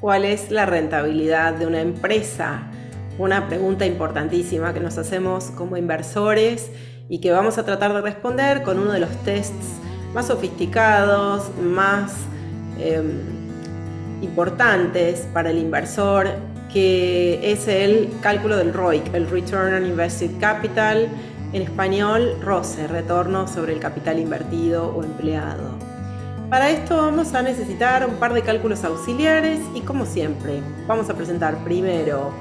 ¿Cuál es la rentabilidad de una empresa? Una pregunta importantísima que nos hacemos como inversores y que vamos a tratar de responder con uno de los tests más sofisticados, más importantes para el inversor, que es el cálculo del ROIC, el Return on Invested Capital, en español ROCE, retorno sobre el capital invertido o empleado. Para esto vamos a necesitar un par de cálculos auxiliares y, como siempre, vamos a presentar primero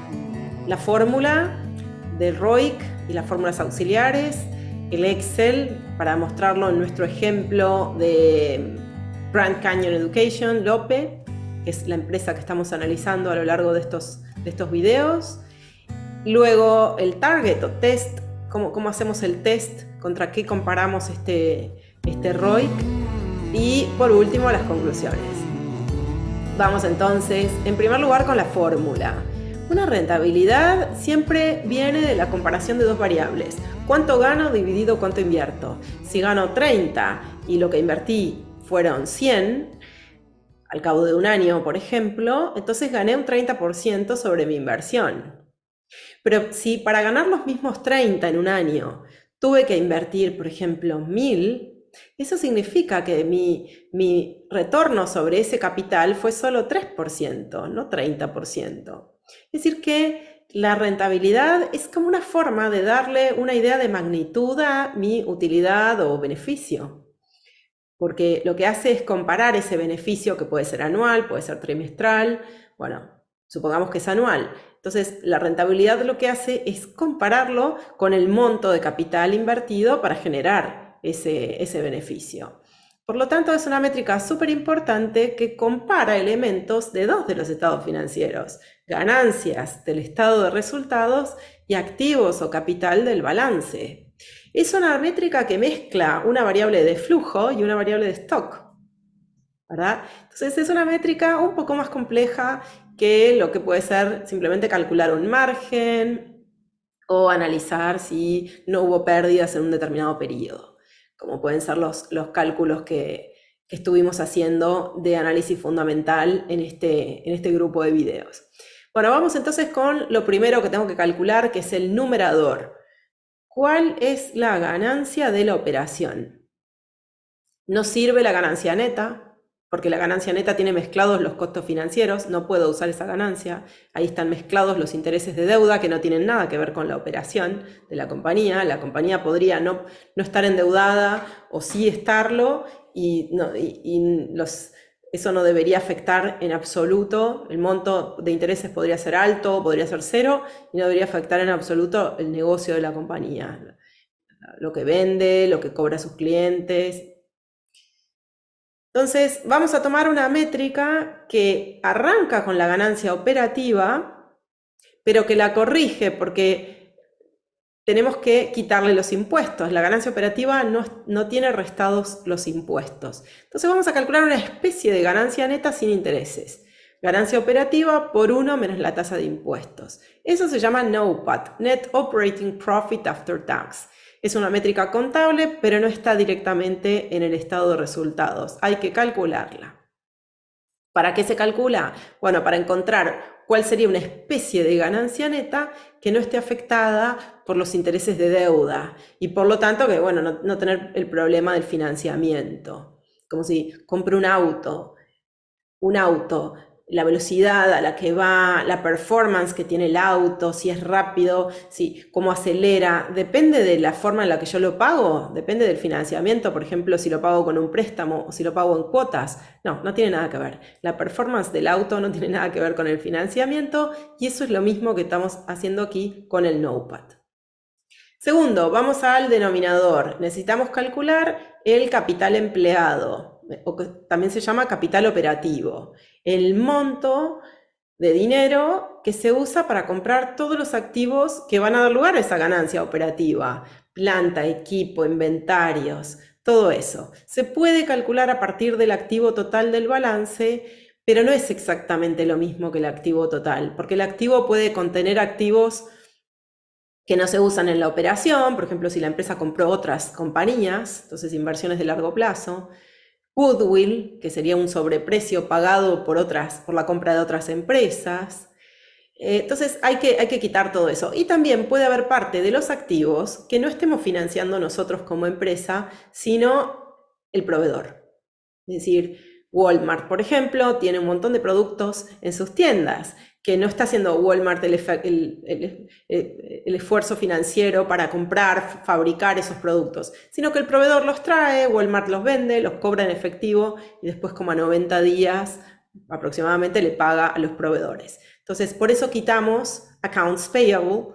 la fórmula del ROIC y las fórmulas auxiliares, el Excel para mostrarlo en nuestro ejemplo de Grand Canyon Education, LOPE, que es la empresa que estamos analizando a lo largo de estos videos. Luego el target o test, cómo hacemos el test, contra qué comparamos este ROIC. Y por último, las conclusiones. Vamos entonces, en primer lugar, con la fórmula. Una rentabilidad siempre viene de la comparación de dos variables. ¿Cuánto gano dividido cuánto invierto? Si gano 30 y lo que invertí fueron 100, al cabo de un año, por ejemplo, entonces gané un 30% sobre mi inversión. Pero si para ganar los mismos 30 en un año tuve que invertir, por ejemplo, 1000, eso significa que mi retorno sobre ese capital fue solo 3%, no 30%. Es decir que la rentabilidad es como una forma de darle una idea de magnitud a mi utilidad o beneficio. Porque lo que hace es comparar ese beneficio, que puede ser anual, puede ser trimestral, bueno, supongamos que es anual. Entonces, la rentabilidad lo que hace es compararlo con el monto de capital invertido para generar ese beneficio. Por lo tanto, es una métrica súper importante que compara elementos de dos de los estados financieros: ganancias del estado de resultados y activos o capital del balance. Es una métrica que mezcla una variable de flujo y una variable de stock, ¿verdad? Entonces es una métrica un poco más compleja que lo que puede ser simplemente calcular un margen o analizar si no hubo pérdidas en un determinado periodo, como pueden ser los cálculos que estuvimos haciendo de análisis fundamental en este grupo de videos. Bueno, vamos entonces con lo primero que tengo que calcular, que es el numerador. ¿Cuál es la ganancia de la operación? No sirve la ganancia neta, porque la ganancia neta tiene mezclados los costos financieros, no puedo usar esa ganancia. Ahí están mezclados los intereses de deuda que no tienen nada que ver con la operación de la compañía. La compañía podría no estar endeudada o sí estarlo, eso no debería afectar en absoluto. El monto de intereses podría ser alto, podría ser cero, y no debería afectar en absoluto el negocio de la compañía, lo que vende, lo que cobra a sus clientes. Entonces, vamos a tomar una métrica que arranca con la ganancia operativa, pero que la corrige porque tenemos que quitarle los impuestos. La ganancia operativa no tiene restados los impuestos. Entonces vamos a calcular una especie de ganancia neta sin intereses. Ganancia operativa por 1 menos la tasa de impuestos. Eso se llama NOPAT, Net Operating Profit After Tax. Es una métrica contable, pero no está directamente en el estado de resultados. Hay que calcularla. ¿Para qué se calcula? Bueno, para encontrar cuál sería una especie de ganancia neta que no esté afectada por los intereses de deuda y por lo tanto que, bueno, no tener el problema del financiamiento. Como si compro un auto, la velocidad a la que va, la performance que tiene el auto, si es rápido, cómo acelera, depende de la forma en la que yo lo pago, depende del financiamiento. Por ejemplo, si lo pago con un préstamo o si lo pago en cuotas. No tiene nada que ver. La performance del auto no tiene nada que ver con el financiamiento, y eso es lo mismo que estamos haciendo aquí con el NOPAT. Segundo, vamos al denominador. Necesitamos calcular el capital empleado, o que también se llama capital operativo, el monto de dinero que se usa para comprar todos los activos que van a dar lugar a esa ganancia operativa: planta, equipo, inventarios, todo eso. Se puede calcular a partir del activo total del balance, pero no es exactamente lo mismo que el activo total, porque el activo puede contener activos que no se usan en la operación. Por ejemplo, si la empresa compró otras compañías, entonces inversiones de largo plazo, Goodwill, que sería un sobreprecio pagado por la compra de otras empresas. Entonces hay que quitar todo eso. Y también puede haber parte de los activos que no estemos financiando nosotros como empresa, sino el proveedor. Es decir, Walmart, por ejemplo, tiene un montón de productos en sus tiendas, que no está haciendo Walmart el esfuerzo financiero para comprar, fabricar esos productos, sino que el proveedor los trae, Walmart los vende, los cobra en efectivo y después como a 90 días aproximadamente le paga a los proveedores. Entonces, por eso quitamos accounts payable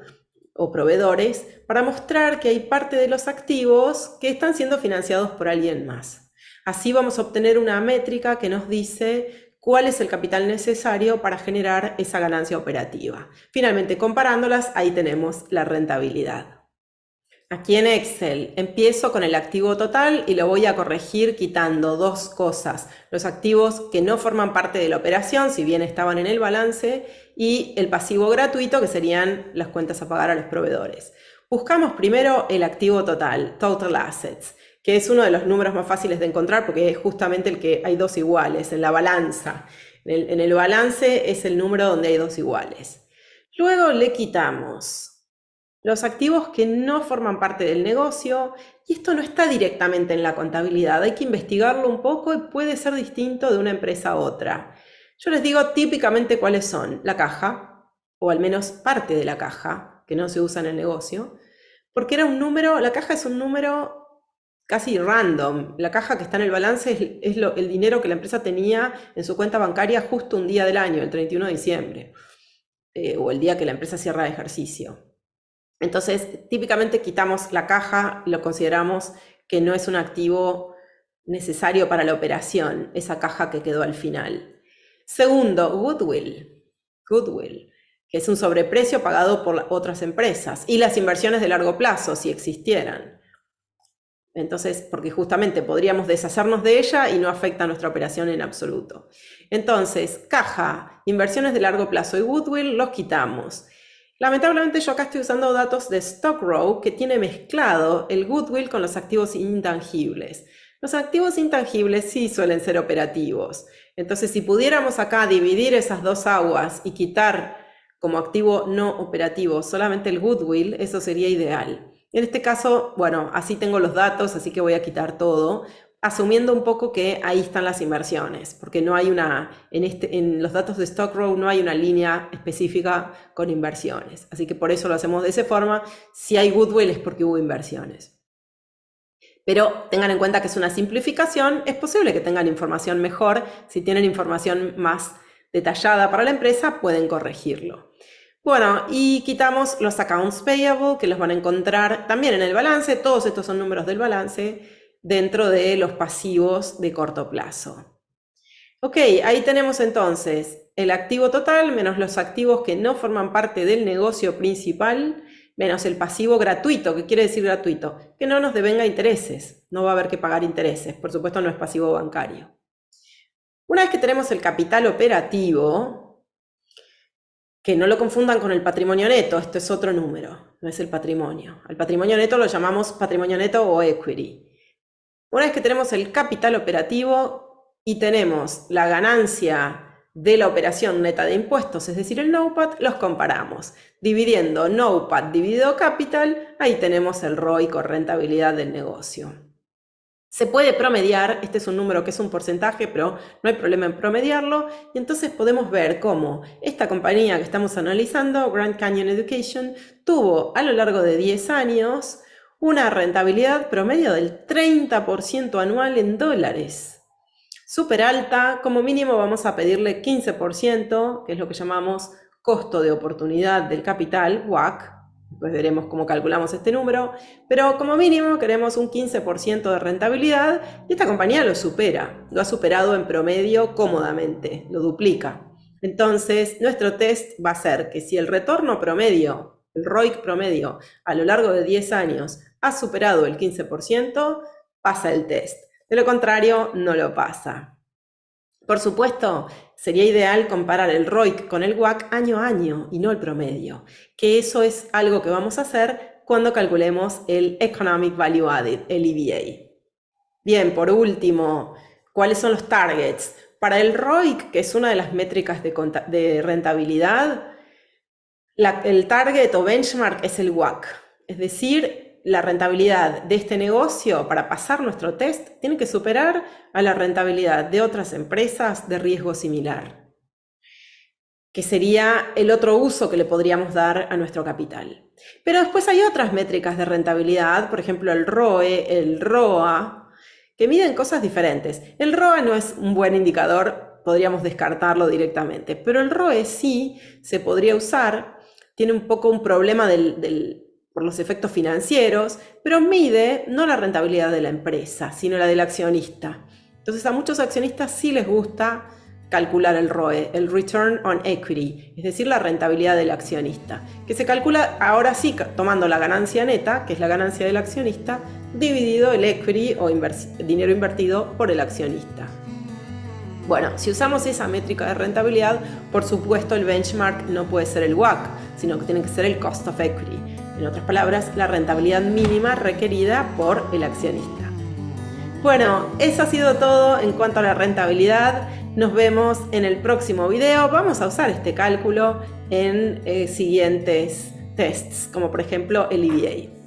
o proveedores para mostrar que hay parte de los activos que están siendo financiados por alguien más. Así vamos a obtener una métrica que nos dice cuál es el capital necesario para generar esa ganancia operativa. Finalmente, comparándolas, ahí tenemos la rentabilidad. Aquí en Excel empiezo con el activo total y lo voy a corregir quitando dos cosas. Los activos que no forman parte de la operación, si bien estaban en el balance, y el pasivo gratuito, que serían las cuentas a pagar a los proveedores. Buscamos primero el activo total, Total Assets, que es uno de los números más fáciles de encontrar porque es justamente el que hay dos iguales en la balanza. En el balance es el número donde hay dos iguales. Luego le quitamos los activos que no forman parte del negocio, y esto no está directamente en la contabilidad, hay que investigarlo un poco y puede ser distinto de una empresa a otra. Yo les digo típicamente cuáles son: la caja, o al menos parte de la caja, que no se usa en el negocio, porque era un número, la caja es un número casi random. La caja que está en el balance es el dinero que la empresa tenía en su cuenta bancaria justo un día del año, el 31 de diciembre, o el día que la empresa cierra de ejercicio. Entonces, típicamente quitamos la caja, lo consideramos que no es un activo necesario para la operación, esa caja que quedó al final. Segundo, goodwill, que es un sobreprecio pagado por otras empresas, y las inversiones de largo plazo, si existieran. Entonces, porque justamente podríamos deshacernos de ella y no afecta a nuestra operación en absoluto. Entonces, caja, inversiones de largo plazo y goodwill los quitamos. Lamentablemente yo acá estoy usando datos de StockRow que tiene mezclado el goodwill con los activos intangibles. Los activos intangibles sí suelen ser operativos. Entonces, si pudiéramos acá dividir esas dos aguas y quitar como activo no operativo solamente el goodwill, eso sería ideal. En este caso, bueno, así tengo los datos, así que voy a quitar todo, asumiendo un poco que ahí están las inversiones, porque no hay en los datos de StockRow no hay una línea específica con inversiones. Así que por eso lo hacemos de esa forma. Si hay goodwill es porque hubo inversiones. Pero tengan en cuenta que es una simplificación, es posible que tengan información mejor. Si tienen información más detallada para la empresa, pueden corregirlo. Bueno, y quitamos los accounts payable, que los van a encontrar también en el balance. Todos estos son números del balance dentro de los pasivos de corto plazo. Ok, ahí tenemos entonces el activo total menos los activos que no forman parte del negocio principal, menos el pasivo gratuito. ¿Qué quiere decir gratuito? Que no nos devenga intereses, no va a haber que pagar intereses, por supuesto no es pasivo bancario. Una vez que tenemos el capital operativo, que no lo confundan con el patrimonio neto, esto es otro número, no es el patrimonio. Al patrimonio neto lo llamamos patrimonio neto o equity. Una vez que tenemos el capital operativo y tenemos la ganancia de la operación neta de impuestos, es decir, el NOPAT, los comparamos. Dividiendo NOPAT dividido capital, ahí tenemos el ROIC o rentabilidad del negocio. Se puede promediar, este es un número que es un porcentaje, pero no hay problema en promediarlo, y entonces podemos ver cómo esta compañía que estamos analizando, Grand Canyon Education, tuvo a lo largo de 10 años una rentabilidad promedio del 30% anual en dólares. Súper alta, como mínimo vamos a pedirle 15%, que es lo que llamamos costo de oportunidad del capital, WACC. Después veremos cómo calculamos este número, pero como mínimo queremos un 15% de rentabilidad y esta compañía lo supera, lo ha superado en promedio cómodamente, lo duplica. Entonces, nuestro test va a ser que si el retorno promedio, el ROIC promedio, a lo largo de 10 años ha superado el 15%, pasa el test. De lo contrario, no lo pasa. Por supuesto, sería ideal comparar el ROIC con el WACC año a año y no el promedio, que eso es algo que vamos a hacer cuando calculemos el Economic Value Added, el EVA. Bien, por último, ¿Cuáles son los targets? Para el ROIC, que es una de las métricas de rentabilidad, el target o benchmark es el WACC. Es decir, la rentabilidad de este negocio para pasar nuestro test tiene que superar a la rentabilidad de otras empresas de riesgo similar, que sería el otro uso que le podríamos dar a nuestro capital. Pero después hay otras métricas de rentabilidad, por ejemplo el ROE, el ROA, que miden cosas diferentes. El ROA no es un buen indicador, podríamos descartarlo directamente, pero el ROE sí se podría usar, tiene un poco un problema por los efectos financieros, pero mide no la rentabilidad de la empresa, sino la del accionista. Entonces a muchos accionistas sí les gusta calcular el ROE, el Return on Equity, es decir, la rentabilidad del accionista, que se calcula ahora sí tomando la ganancia neta, que es la ganancia del accionista, dividido el equity o dinero invertido por el accionista. Bueno, si usamos esa métrica de rentabilidad, por supuesto el benchmark no puede ser el WACC, sino que tiene que ser el Cost of Equity. En otras palabras, la rentabilidad mínima requerida por el accionista. Bueno, eso ha sido todo en cuanto a la rentabilidad. Nos vemos en el próximo video. Vamos a usar este cálculo en siguientes tests, como por ejemplo el EVA.